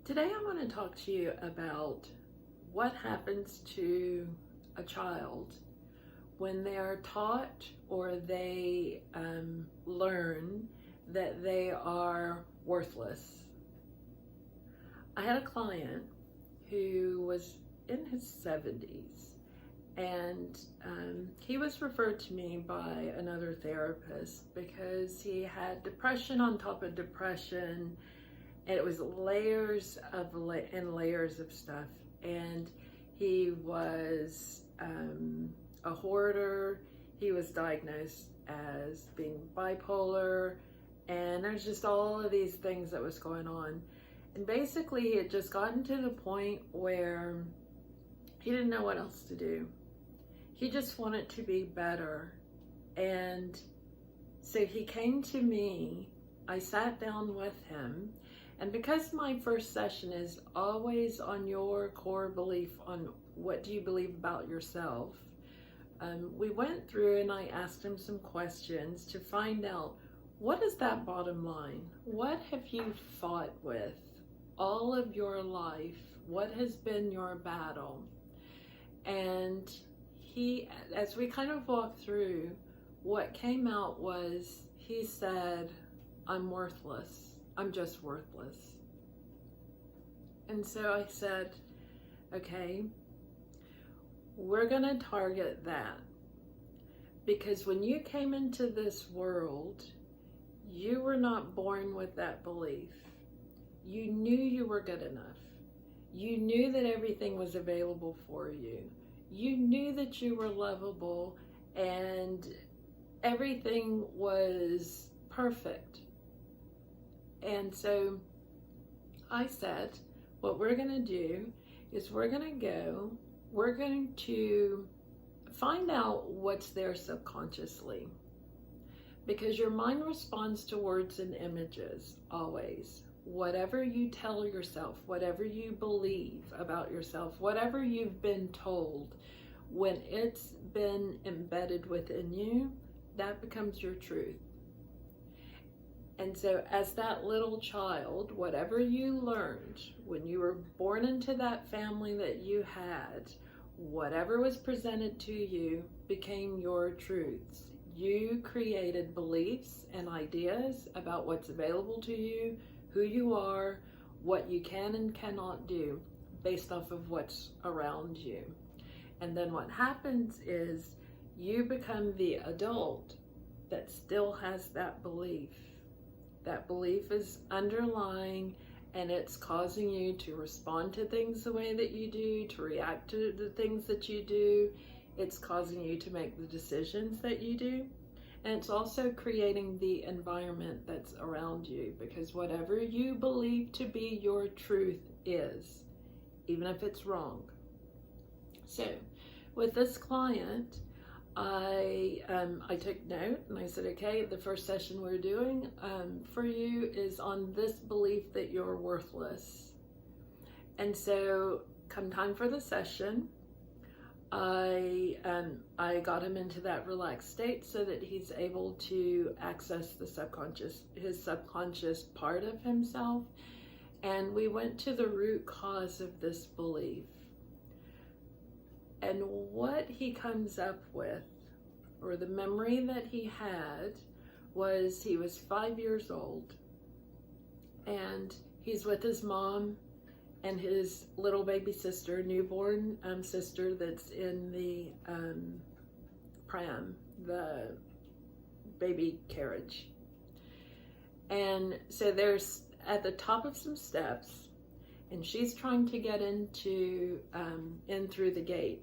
Today I want to talk to you about what happens to a child when they are taught or they learn that they are worthless. I had a client who was in his 70s, and he was referred to me by another therapist because he had depression on top of depression. And it was layers of stuff. And he was a hoarder. He was diagnosed as being bipolar. And there's just all of these things that was going on. And basically, he had just gotten to the point where he didn't know what else to do. He just wanted to be better. And so he came to me. I sat down with him. And because my first session is always on your core belief on what do you believe about yourself, we went through and I asked him some questions to find out, what is that bottom line? What have you fought with all of your life? What has been your battle? And he, as we kind of walked through, what came out was, he said, I'm worthless. I'm just worthless. And so I said, okay, we're going to target that. Because when you came into this world, you were not born with that belief. You knew you were good enough. You knew that everything was available for you. You knew that you were lovable and everything was perfect. And so I said, what we're going to do is we're going to find out what's there subconsciously. Because your mind responds to words and images always. Whatever you tell yourself, whatever you believe about yourself, whatever you've been told, when it's been embedded within you, that becomes your truth. And so as that little child, whatever you learned when you were born into that family that you had, whatever was presented to you became your truths. You created beliefs and ideas about what's available to you, who you are, what you can and cannot do based off of what's around you. And then what happens is you become the adult that still has that belief. That belief is underlying and it's causing you to respond to things the way that you do, to react to the things that you do. It's causing you to make the decisions that you do. And it's also creating the environment that's around you, because whatever you believe to be your truth is, even if it's wrong. So with this client, I took note and I said, okay, the first session we're doing for you is on this belief that you're worthless. And so come time for the session, I got him into that relaxed state so that he's able to access the subconscious, his subconscious part of himself. And we went to the root cause of this belief. And what he comes up with, or the memory that he had, was he was 5 years old and he's with his mom and his little baby sister, newborn sister that's in the pram, the baby carriage. And so there's at the top of some steps, and she's trying to get into in through the gate.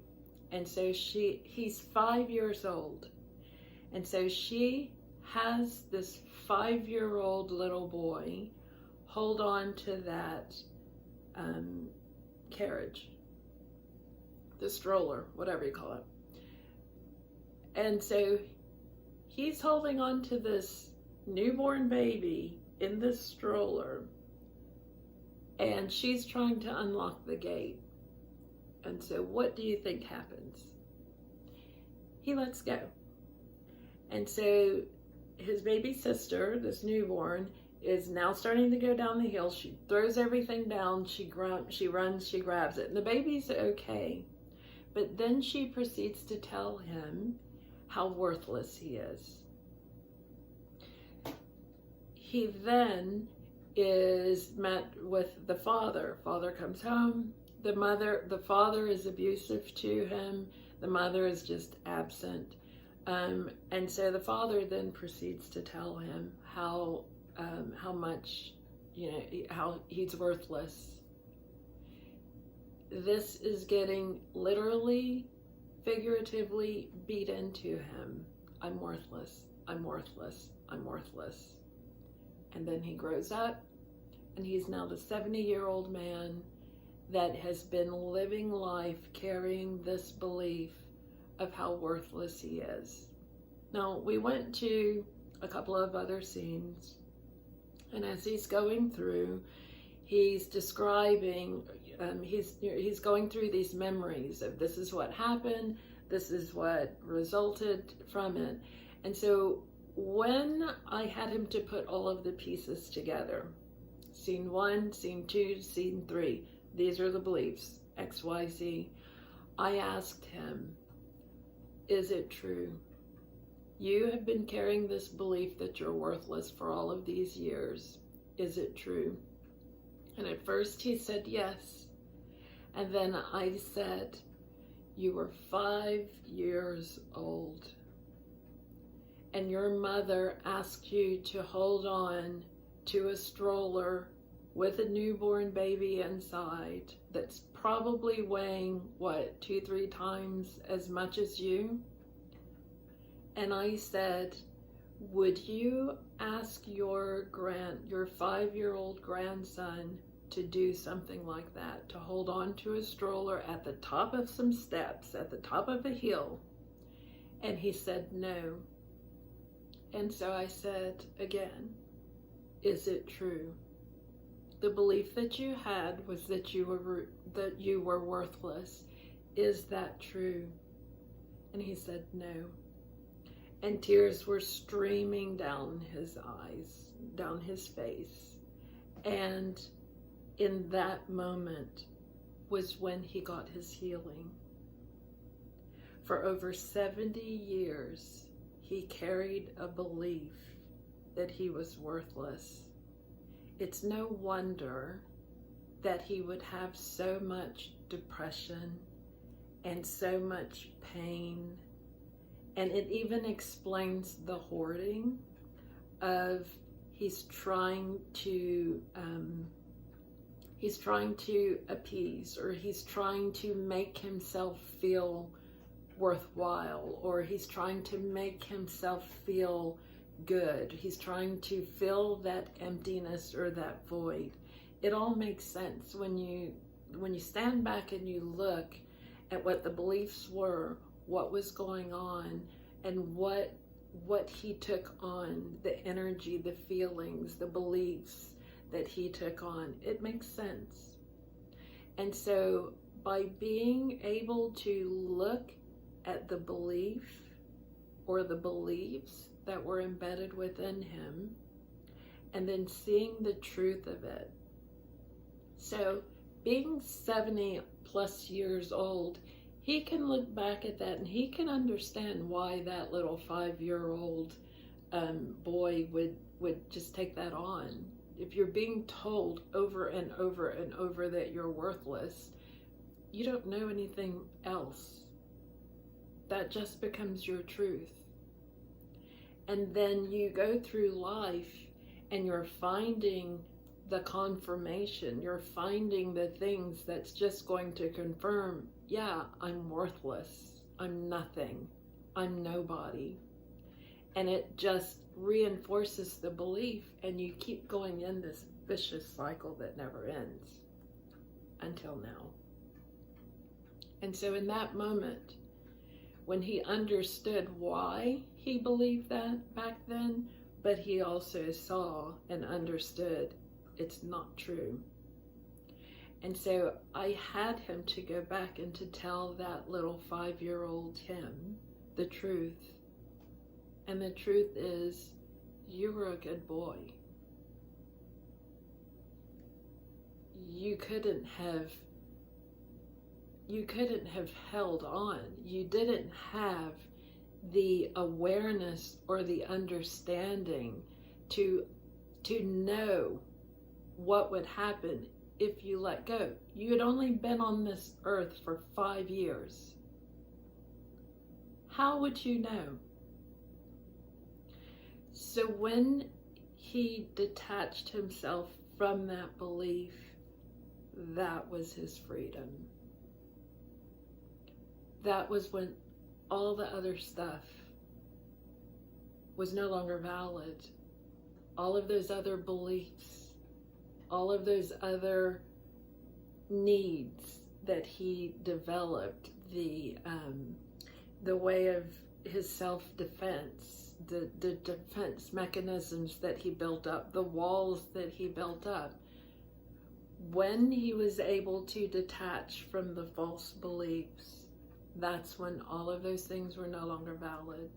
And so he's 5 years old. And so she has this 5-year-old little boy hold on to that carriage, the stroller, whatever you call it. And so he's holding on to this newborn baby in this stroller, and she's trying to unlock the gate. And so what do you think happens? He lets go. And so his baby sister, this newborn, is now starting to go down the hill. She throws everything down. She runs, she grabs it, and the baby's okay. But then she proceeds to tell him how worthless he is. He then is met with the father. Father comes home. The father is abusive to him. The mother is just absent. And so the father then proceeds to tell him how much, how he's worthless. This is getting literally, figuratively beat into him. I'm worthless. I'm worthless. I'm worthless. And then he grows up, and he's now the 70-year-old man that has been living life carrying this belief of how worthless he is. Now, we went to a couple of other scenes, and as he's going through, he's describing, he's going through these memories of this is what happened, this is what resulted from it. And so when I had him to put all of the pieces together, scene 1, scene 2, scene 3, these are the beliefs, X, Y, Z, I asked him, is it true? You have been carrying this belief that you're worthless for all of these years. Is it true? And at first he said yes. And then I said, you were 5 years old. And your mother asked you to hold on to a stroller with a newborn baby inside that's probably weighing, 2-3 times as much as you? And I said, would you ask your 5-year-old grandson to do something like that, to hold on to a stroller at the top of some steps, at the top of a hill? And he said no. And so I said again, is it true? The belief that you had was that you were worthless. Is that true? And he said no. And tears were streaming down his eyes, down his face. And in that moment was when he got his healing. For over 70 years, he carried a belief that he was worthless. It's no wonder that he would have so much depression and so much pain. And it even explains the hoarding of he's trying to appease, or he's trying to make himself feel worthwhile, or he's trying to make himself feel good. He's trying to fill that emptiness or that void. It all makes sense when you stand back and you look at what the beliefs were, what was going on, and what he took on, the energy, the feelings, the beliefs that he took on. It makes sense. And so by being able to look at the belief or the beliefs that were embedded within him, and then seeing the truth of it. So being 70 plus years old, he can look back at that and he can understand why that little 5-year-old boy would just take that on. If you're being told over and over and over that you're worthless, you don't know anything else. That just becomes your truth. And then you go through life and you're finding the confirmation, you're finding the things that's just going to confirm, yeah, I'm worthless, I'm nothing, I'm nobody. And it just reinforces the belief, and you keep going in this vicious cycle that never ends until now. And so in that moment, when he understood why he believed that back then, but he also saw and understood it's not true. And so I had him to go back and to tell that little 5-year-old him the truth. And the truth is, you were a good boy. you couldn't have held on. You didn't have the awareness or the understanding to know what would happen if you let go. You had only been on this earth for 5 years. How would you know? So when he detached himself from that belief, that was his freedom. That was when all the other stuff was no longer valid. All of those other beliefs, all of those other needs that he developed, the way of his self-defense, the defense mechanisms that he built up, the walls that he built up. When he was able to detach from the false beliefs, that's when all of those things were no longer valid.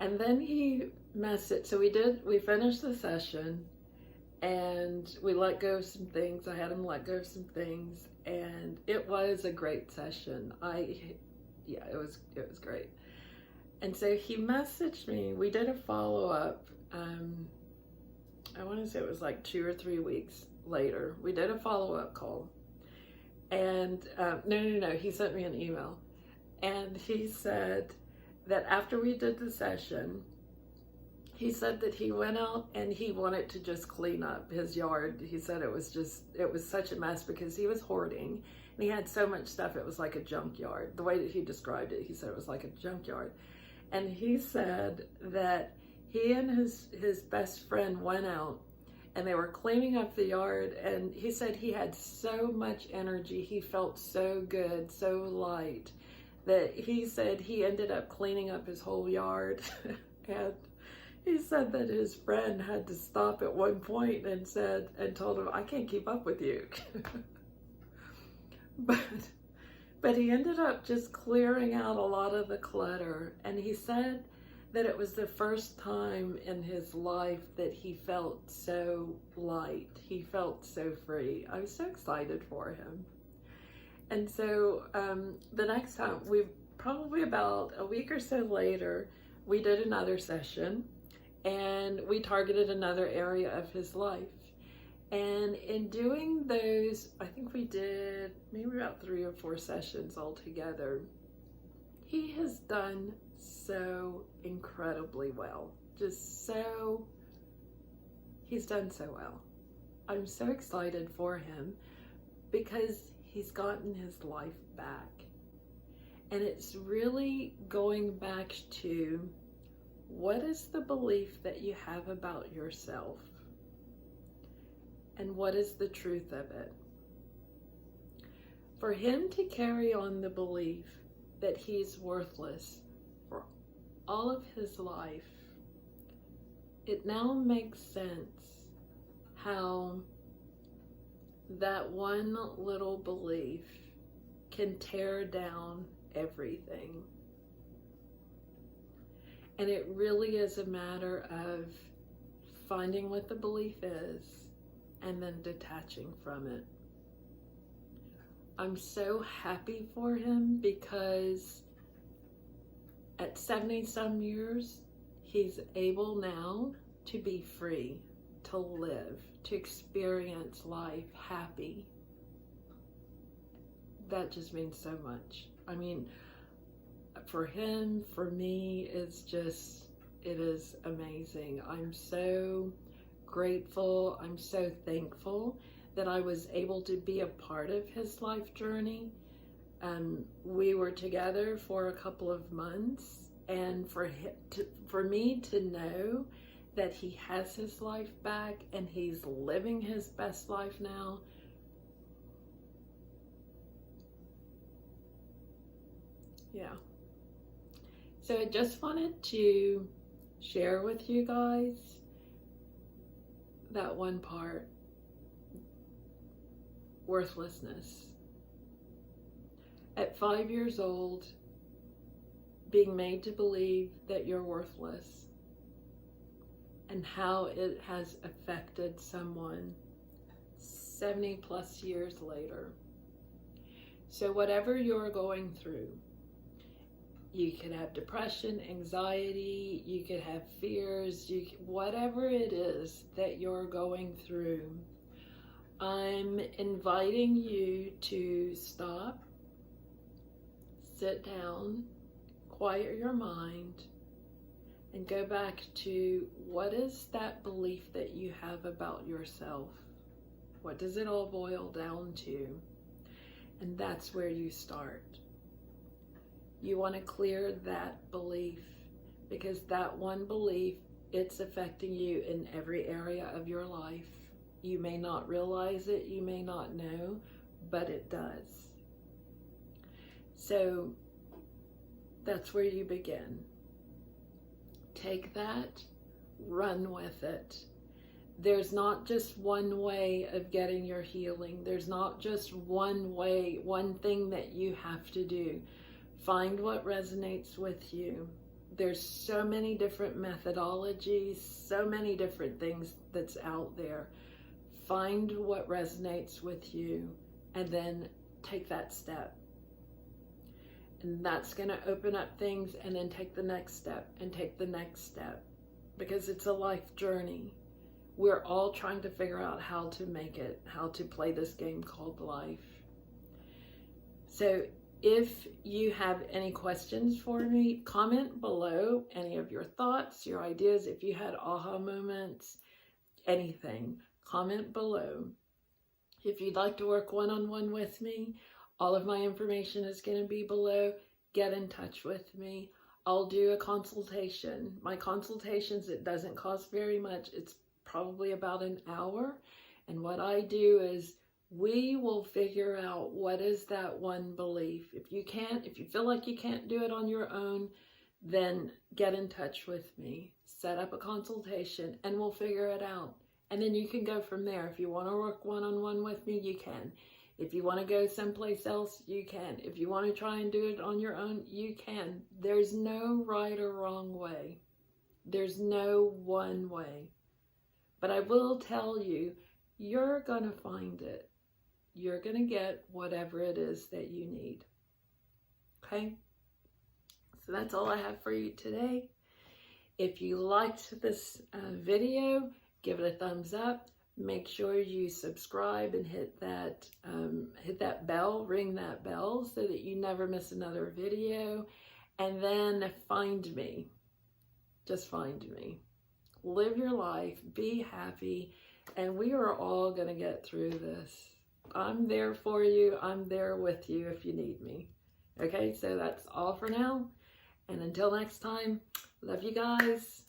And then he messaged, so we finished the session and we let go of some things. I had him let go of some things, and it was a great session. It was great. And so he messaged me. We did a follow-up. I want to say it was like 2 or 3 weeks later. We did a follow-up call. And no, he sent me an email. And he said that after we did the session, he said that he went out and he wanted to just clean up his yard. He said it was such a mess because he was hoarding. And he had so much stuff, it was like a junkyard. The way that he described it, he said it was like a junkyard. And he said that he and his best friend went out and they were cleaning up the yard, and he said he had so much energy, he felt so good, so light, that he said he ended up cleaning up his whole yard. And he said that his friend had to stop at one point and told him, "I can't keep up with you." But he ended up just clearing out a lot of the clutter, and he said that it was the first time in his life that he felt so light. He felt so free. I was so excited for him. And so the next time, probably about a week or so later, we did another session, and we targeted another area of his life. And in doing those, I think we did maybe about 3 or 4 sessions altogether. He has done so incredibly well. He's done so well. I'm so excited for him because he's gotten his life back. And it's really going back to, what is the belief that you have about yourself? And what is the truth of it? For him to carry on the belief that he's worthless for all of his life, it now makes sense how that one little belief can tear down everything. And it really is a matter of finding what the belief is and then detaching from it. I'm so happy for him because at 70 some years, he's able now to be free, to live, to experience life happy. That just means so much. I mean, for him, for me, it is amazing. I'm so grateful. I'm so thankful that I was able to be a part of his life journey. We were together for a couple of months, and for me to know that he has his life back and he's living his best life now, yeah. So I just wanted to share with you guys that one part, worthlessness. At 5 years old, being made to believe that you're worthless, and how it has affected someone 70 plus years later. So whatever you're going through, you could have depression, anxiety, you could have fears, whatever it is that you're going through, I'm inviting you to stop, sit down, quiet your mind, and go back to what is that belief that you have about yourself? What does it all boil down to? And that's where you start. You want to clear that belief, because that one belief, it's affecting you in every area of your life. You may not realize it, you may not know, but it does. So that's where you begin. Take that, run with it. There's not just one way of getting your healing. There's not just one way, one thing that you have to do. Find what resonates with you. There's so many different methodologies, so many different things that's out there. Find what resonates with you and then take that step. And that's going to open up things, and then take the next step and take the next step, because it's a life journey. We're all trying to figure out how to make it, how to play this game called life. So if you have any questions for me, comment below any of your thoughts, your ideas. If you had aha moments, anything, comment below. If you'd like to work one-on-one with me, all of my information is going to be below. Get in touch with me. I'll do a consultation. My consultations, it doesn't cost very much. It's probably about an hour. And what I do is we will figure out what is that one belief. If you feel like you can't do it on your own, then get in touch with me. Set up a consultation and we'll figure it out. And then you can go from there. If you want to work one-on-one with me, you can. If you want to go someplace else, you can. If you want to try and do it on your own, you can. There's no right or wrong way. There's no one way. But I will tell you, you're going to find it. You're going to get whatever it is that you need. Okay? So that's all I have for you today. If you liked this video, give it a thumbs up. Make sure you subscribe and hit that bell, ring that bell, so that you never miss another video. And then find me. Just find me. Live your life, be happy, and we are all going to get through this. I'm there for you. I'm there with you if you need me. Okay, so that's all for now. And until next time, love you guys.